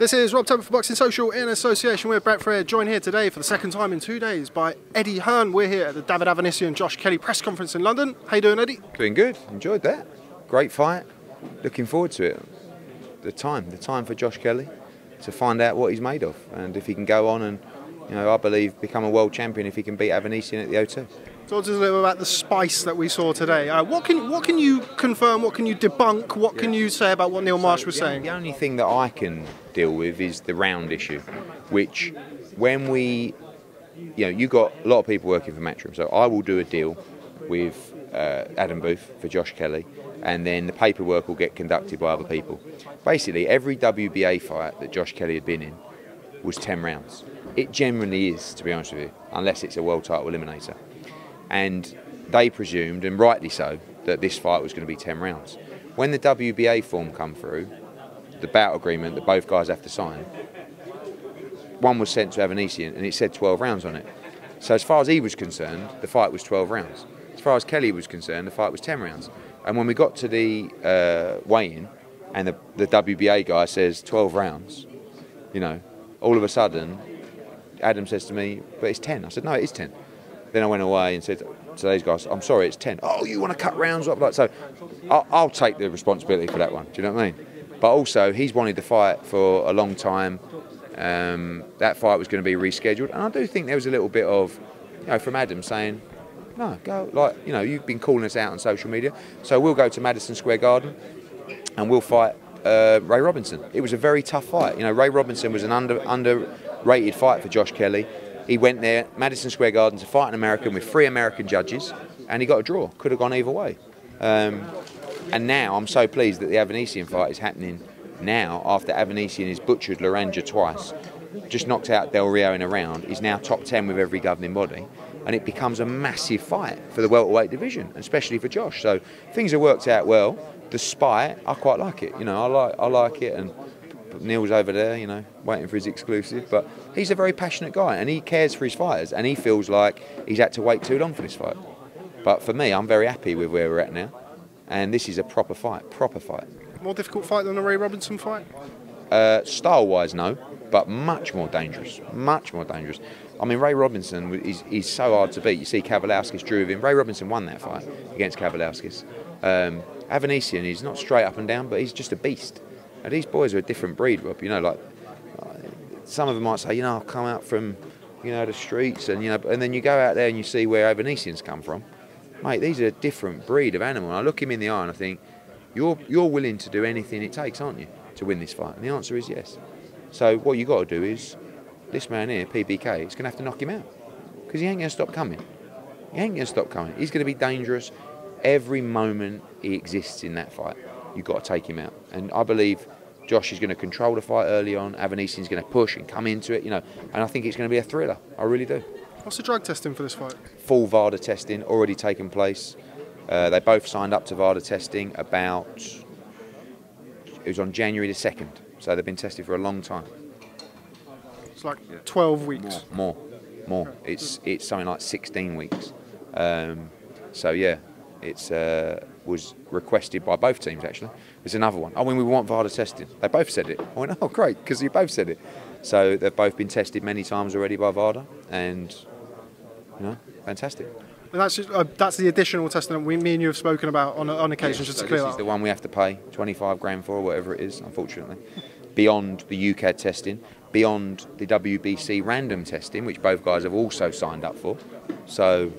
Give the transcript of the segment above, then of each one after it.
This is Rob Temple for Boxing Social in association with Brett Freer, joined here today for the second time in 2 days by Eddie Hearn. We're here at the David Avanesyan-Kelly press conference in London. How you doing, Eddie? Doing good. Enjoyed that. Great fight. Looking forward to it. The time for Josh Kelley to find out what he's made of, and if he can go on and, I believe, become a world champion if he can beat Avanesyan at the O2. Talk to us a little about the spice that we saw today. What can you confirm? What can you debunk? What can you say about what Neil Marsh was saying? The only thing that I can deal with is the round issue, which when we, you got a lot of people working for Matchroom, so I will do a deal with Adam Booth for Josh Kelley, and then the paperwork will get conducted by other people. Basically, every WBA fight that Josh Kelley had been in was 10 rounds. It generally is, to be honest with you, unless it's a world title eliminator. And they presumed, and rightly so, that this fight was going to be 10 rounds. When the WBA form come through, the bout agreement that both guys have to sign, one was sent to Avanesyan and it said 12 rounds on it. So as far as he was concerned, the fight was 12 rounds. As far as Kelley was concerned, the fight was 10 rounds. And when we got to the weigh-in and the WBA guy says 12 rounds, all of a sudden, Adam says to me, but it's 10. I said, no, it is 10. Then I went away and said to those guys, I'm sorry, it's 10. Oh, you want to cut rounds up? So I'll take the responsibility for that one. Do you know what I mean? But also, he's wanted to fight for a long time. That fight was going to be rescheduled. And I do think there was a little bit of, from Adam saying, no, go, you've been calling us out on social media. So we'll go to Madison Square Garden and we'll fight Ray Robinson. It was a very tough fight. Ray Robinson was an underrated fight for Josh Kelley. He went there, Madison Square Garden, to fight an American with 3 American judges, and he got a draw. Could have gone either way. And now I'm so pleased that the Avanesyan fight is happening now, after Avanesyan has butchered Laranja twice, just knocked out Del Rio in a round. He's now top 10 with every governing body, and it becomes a massive fight for the welterweight division, especially for Josh. So things have worked out well. Despite, I quite like it. I like it, and Neil's over there, waiting for his exclusive. But he's a very passionate guy, and he cares for his fighters, and he feels like he's had to wait too long for this fight. But for me, I'm very happy with where we're at now, and this is a proper fight. More difficult fight than the Ray Robinson fight? Style-wise, no, but much more dangerous. Much more dangerous. I mean, Ray Robinson is so hard to beat. You see Kavaliauskas drew with him. Ray Robinson won that fight against Kavaliauskas. Avanesyan is not straight up and down, but he's just a beast. Now, these boys are a different breed, Rob. Some of them might say, I've come out from, the streets, and then you go out there and you see where Avanesyan's come from. Mate, these are a different breed of animal. And I look him in the eye and I think, you're willing to do anything it takes, aren't you, to win this fight? And the answer is yes. So what you got to do is, this man here, PBK, is going to have to knock him out, because he ain't going to stop coming. He ain't going to stop coming. He's going to be dangerous every moment he exists in that fight. You've got to take him out. And I believe Josh is going to control the fight early on. Avanesyan's going to push and come into it, and I think it's going to be a thriller. I really do. What's the drug testing for this fight? Full VADA testing already taken place. They both signed up to VADA testing it was on January the 2nd. So they've been tested for a long time. It's like 12 weeks. More. It's something like 16 weeks. So yeah, it's was requested by both teams, actually. There's another one. We want VADA testing. They both said it. I went, oh great, because you both said it. So they've both been tested many times already by VADA, and fantastic. And that's the additional testing that me and you have spoken about on occasion, just to clear that. This is the one we have to pay 25 grand for, or whatever it is, unfortunately. Beyond the UCAD testing, beyond the WBC random testing, which both guys have also signed up for. So,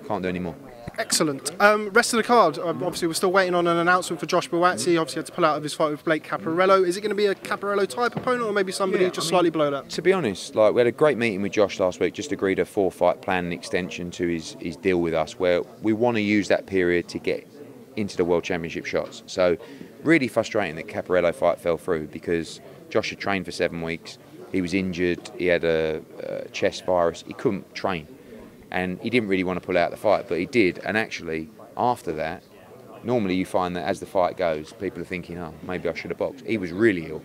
can't do any more. Excellent. Rest of the card, obviously we're still waiting on an announcement for Josh Buatsi. Obviously had to pull out of his fight with Blake Caporetto. Is it going to be a Caporetto type opponent, or maybe somebody slightly below that? To be honest, we had a great meeting with Josh last week, just agreed a 4-fight plan and extension to his deal with us, where we want to use that period to get into the World Championship shots. So really frustrating that Caporetto fight fell through, because Josh had trained for 7 weeks. He was injured, he had a chest virus, he couldn't train. And he didn't really want to pull out the fight, but he did. And actually, after that, normally you find that as the fight goes, people are thinking, oh, maybe I should have boxed. He was really ill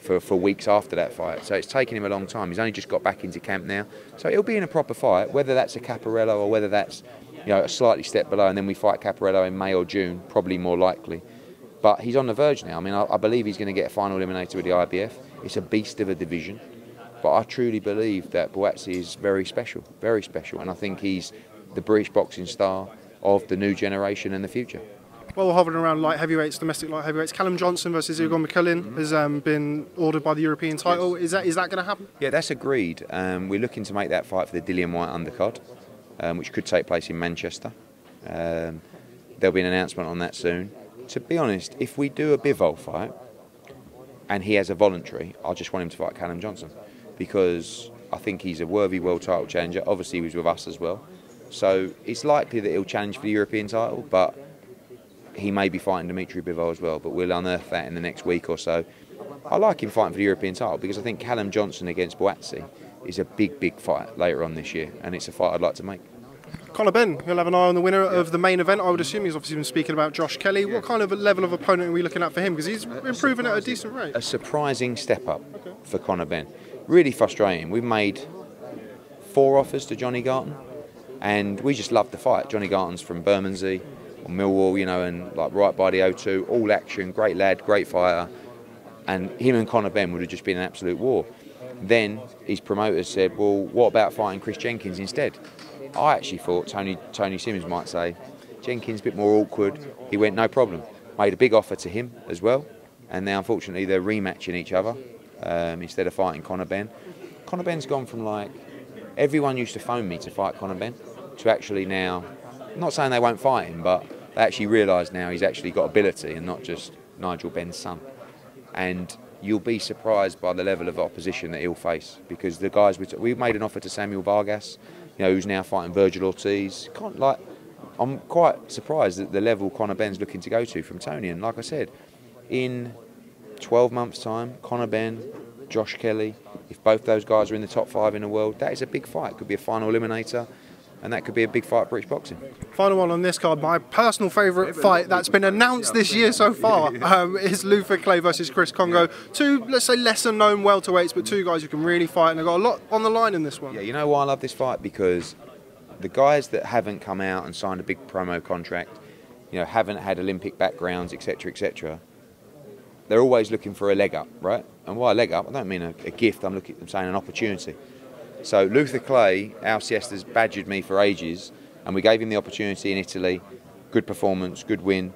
for weeks after that fight. So it's taken him a long time. He's only just got back into camp now. So he'll be in a proper fight, whether that's a Caporetto or whether that's a slightly step below, and then we fight Caporetto in May or June, probably more likely. But he's on the verge now. I mean, I believe he's going to get a final eliminator with the IBF. It's a beast of a division. But I truly believe that Buatsi is very special, and I think he's the British boxing star of the new generation and the future. Well, we're hovering around light heavyweights, domestic light heavyweights. Callum Johnson versus Yvonne McCullen has been ordered by the European title. Yes. Is that going to happen? Yeah, that's agreed. We're looking to make that fight for the Dillian Whyte undercard, which could take place in Manchester. There'll be an announcement on that soon. To be honest, if we do a Bivol fight and he has a voluntary, I just want him to fight Callum Johnson, because I think he's a worthy world title challenger. Obviously, he was with us as well. So it's likely that he'll challenge for the European title, but he may be fighting Dimitri Bivol as well, but we'll unearth that in the next week or so. I like him fighting for the European title because I think Callum Johnson against Buatsi is a big fight later on this year, and it's a fight I'd like to make. Conor Benn, you'll have an eye on the winner of the main event. I would assume he's obviously been speaking about Josh Kelley. What kind of a level of opponent are we looking at for him? Because he's improving at a decent rate. A surprising step up for Conor Benn. Really frustrating. We've made 4 offers to Johnny Garton, and we just love the fight. Johnny Garton's from Bermondsey, or Millwall, you know, and like right by the O2, all action, great lad, great fighter, and him and Conor Benn would have just been an absolute war. Then his promoters said, well, what about fighting Chris Jenkins instead? I actually thought Tony Simmons might say, Jenkins a bit more awkward. He went, no problem. Made a big offer to him as well, and now unfortunately they're rematching each other instead of fighting Conor Benn. Conor Benn's gone from like, everyone used to phone me to fight Conor Benn, to actually now, I'm not saying they won't fight him, but they actually realise now he's actually got ability and not just Nigel Benn's son. And you'll be surprised by the level of opposition that he'll face, because the guys, we've made an offer to Samuel Vargas, you know, who's now fighting Virgil Ortiz. I'm quite surprised at the level Conor Benn's looking to go to from Tony. And like I said, in 12 months' time, Conor Benn, Josh Kelley, if both those guys are in the top 5 in the world, that is a big fight. It could be a final eliminator, and that could be a big fight for British boxing. Final one on this card, my personal favourite fight that's been announced this year so far is Luther Clay versus Chris Kongo. 2, let's say, lesser known welterweights, but 2 guys who can really fight, and they've got a lot on the line in this one. Yeah, you know why I love this fight? Because the guys that haven't come out and signed a big promo contract, you know, haven't had Olympic backgrounds, etc., they're always looking for a leg up, right? And why a leg up? I don't mean a gift, I'm saying an opportunity. So Luther Clay, our siestas, badgered me for ages, and we gave him the opportunity in Italy. Good performance, good win.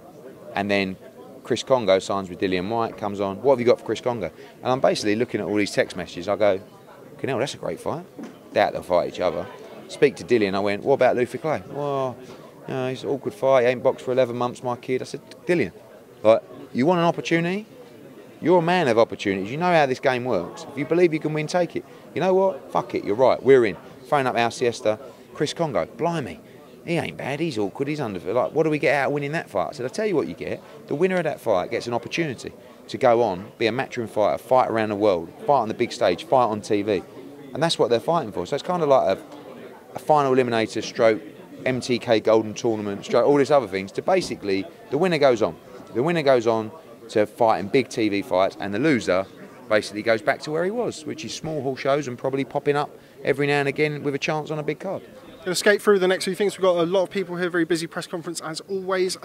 And then Chris Kongo signs with Dillian Whyte, comes on. What have you got for Chris Kongo? And I'm basically looking at all these text messages. I go, Canelo, that's a great fight. Doubt they'll fight each other. Speak to Dillian, I went, what about Luther Clay? Well, you know, it's an awkward fight. He ain't boxed for 11 months, my kid. I said, Dillian, like, you want an opportunity? You're a man of opportunities. You know how this game works. If you believe you can win, take it. You know what? Fuck it. You're right. We're in. Phone up our siesta. Chris Kongo. Blimey. He ain't bad. He's awkward. He's under. Like, what do we get out of winning that fight? I said, I'll tell you what you get. The winner of that fight gets an opportunity to go on, be a matchroom fighter, fight around the world, fight on the big stage, fight on TV. And that's what they're fighting for. So it's kind of like a final eliminator stroke, MTK Golden Tournament stroke, all these other things, to basically, the winner goes on. The winner goes on to fight in big TV fights, and the loser basically goes back to where he was, which is small hall shows and probably popping up every now and again with a chance on a big card. Going to skate through the next few things. We've got a lot of people here, very busy press conference as always.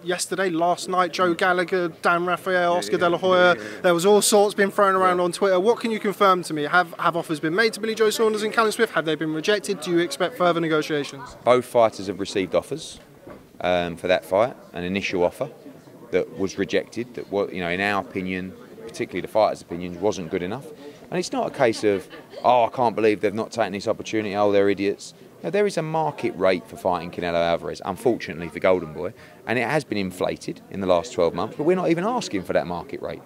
Yesterday, last night, Joe Gallagher, Dan Raphael, Oscar De La Hoya, there was all sorts being thrown around on Twitter. What can you confirm to me? Have offers been made to Billy Joe Saunders and Callum Smith? Have they been rejected? Do you expect further negotiations? Both fighters have received offers for that fight, an initial offer that was rejected, that, you know, in our opinion, particularly the fighters' opinions, wasn't good enough. And it's not a case of, oh, I can't believe they've not taken this opportunity, oh, they're idiots. You know, there is a market rate for fighting Canelo Alvarez, unfortunately for Golden Boy, and it has been inflated in the last 12 months, but we're not even asking for that market rate.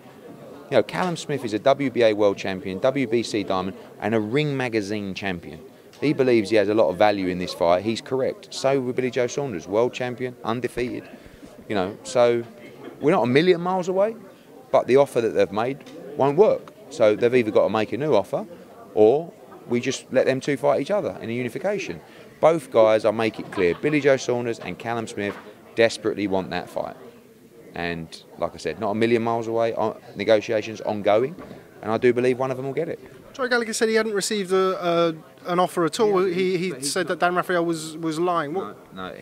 You know, Callum Smith is a WBA world champion, WBC diamond, and a Ring Magazine champion. He believes he has a lot of value in this fight. He's correct. So with Billy Joe Saunders, world champion, undefeated. You know, so we're not a million miles away, but the offer that they've made won't work. So they've either got to make a new offer, or we just let them 2 fight each other in a unification. Both guys, I'll make it clear, Billy Joe Saunders and Callum Smith desperately want that fight. And like I said, not a million miles away, negotiations ongoing, and I do believe one of them will get it. Joe Gallagher said he hadn't received an offer at all. He said that Dan Raphael was lying. No,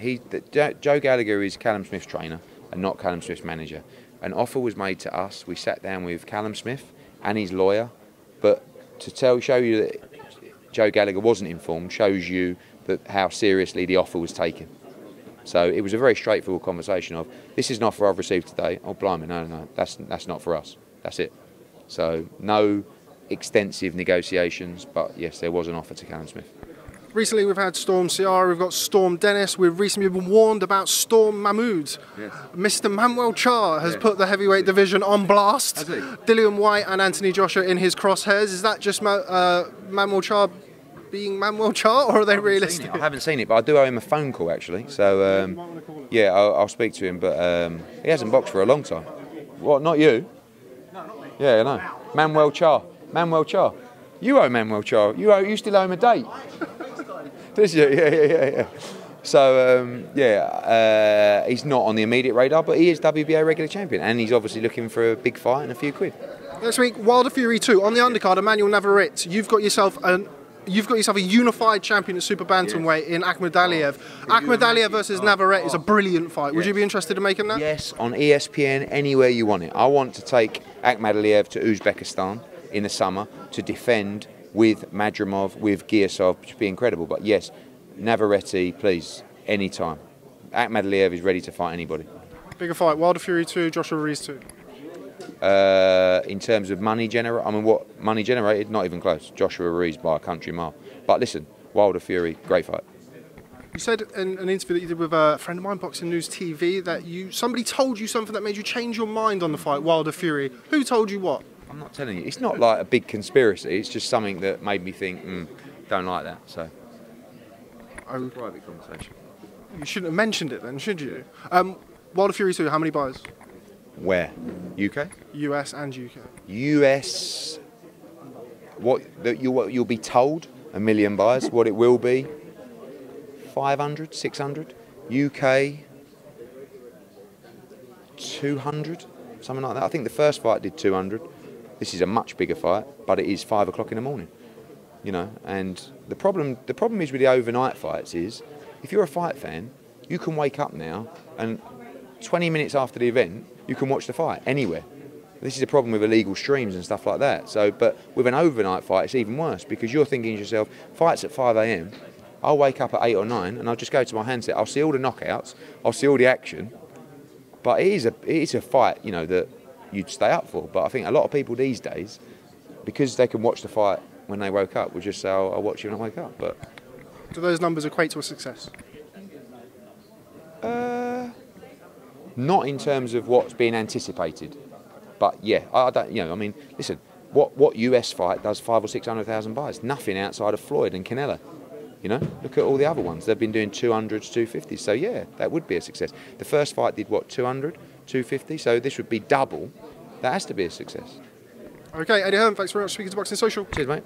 Joe Gallagher is Callum Smith's trainer and not Callum Smith's manager. An offer was made to us. We sat down with Callum Smith and his lawyer. But to show you that Joe Gallagher wasn't informed shows you that how seriously the offer was taken. So it was a very straightforward conversation of, this is an offer I've received today. Oh, blimey, no, that's not for us. That's it. So no extensive negotiations, but yes, there was an offer to Callum Smith. Recently we've had Storm Ciara, we've got Storm Dennis, we've recently been warned about Storm Mahmood. Yes. Mr. Manuel Charr has put the heavyweight division on blast. Has he? Dillian Whyte and Anthony Joshua in his crosshairs. Is that just Manuel Charr being Manuel Charr, or are they realistic? I haven't seen it, but I do owe him a phone call actually. So yeah, I'll speak to him, but he hasn't boxed for a long time. What, not you? No, not me. Yeah, I know. Manuel Charr. Manuel Charr. You owe Manuel Charr. You still owe him a date. Did you? Yeah. So, he's not on the immediate radar, but he is WBA regular champion, and he's obviously looking for a big fight and a few quid. Next week, Wilder Fury 2. On the undercard, Emmanuel Navarrete. You've got yourself a unified champion at super bantamweight in Ahmed Aliev. Ahmed Aliev versus Navarrete is a brilliant fight. Would you be interested in making that? Yes, on ESPN, anywhere you want it. I want to take Ahmed Aliev to Uzbekistan in the summer to defend with Madrimov, with Giasov, which would be incredible. But yes, Navarrete, please, anytime. Ahmed Aliev is ready to fight anybody. Bigger fight, Wilder Fury 2, Joshua Ruiz 2. In terms of money generated, I mean, what money generated? Not even close. Joshua Ruiz by a country mile. But listen, Wilder Fury, great fight. You said in an interview that you did with a friend of mine, Boxing News TV, that somebody told you something that made you change your mind on the fight, Wilder Fury. Who told you what? I'm not telling you. It's not like a big conspiracy. It's just something that made me think, don't like that. So, private conversation. You shouldn't have mentioned it then, should you? Wilder Fury 2, how many buys? Where? UK? US and UK. US, you'll be told, 1 million buys. What it will be, 500, 600. UK, 200, something like that. I think the first fight did 200. This is a much bigger fight, but it is 5 o'clock in the morning, you know. And the problem is with the overnight fights is, if you're a fight fan, you can wake up now and 20 minutes after the event, you can watch the fight anywhere. This is a problem with illegal streams and stuff like that. So, but with an overnight fight, it's even worse because you're thinking to yourself, fight's at 5 a.m. I'll wake up at 8 or 9 and I'll just go to my handset. I'll see all the knockouts. I'll see all the action. But it is a fight, you know, that you'd stay up for. But I think a lot of people these days, because they can watch the fight when they woke up, will just say, I'll watch it when I wake up. But do those numbers equate to a success? Not in terms of what's being anticipated. But yeah, I don't, you know, I mean, listen, what US fight does 500,000 or 600,000 buys? Nothing outside of Floyd and Canelo. You know, look at all the other ones. They've been doing 200s, 250s. So yeah, that would be a success. The first fight did what, 200, 250? So this would be double. That has to be a success. Okay, Eddie Hearn, thanks very much for speaking to Boxing Social. Cheers, mate.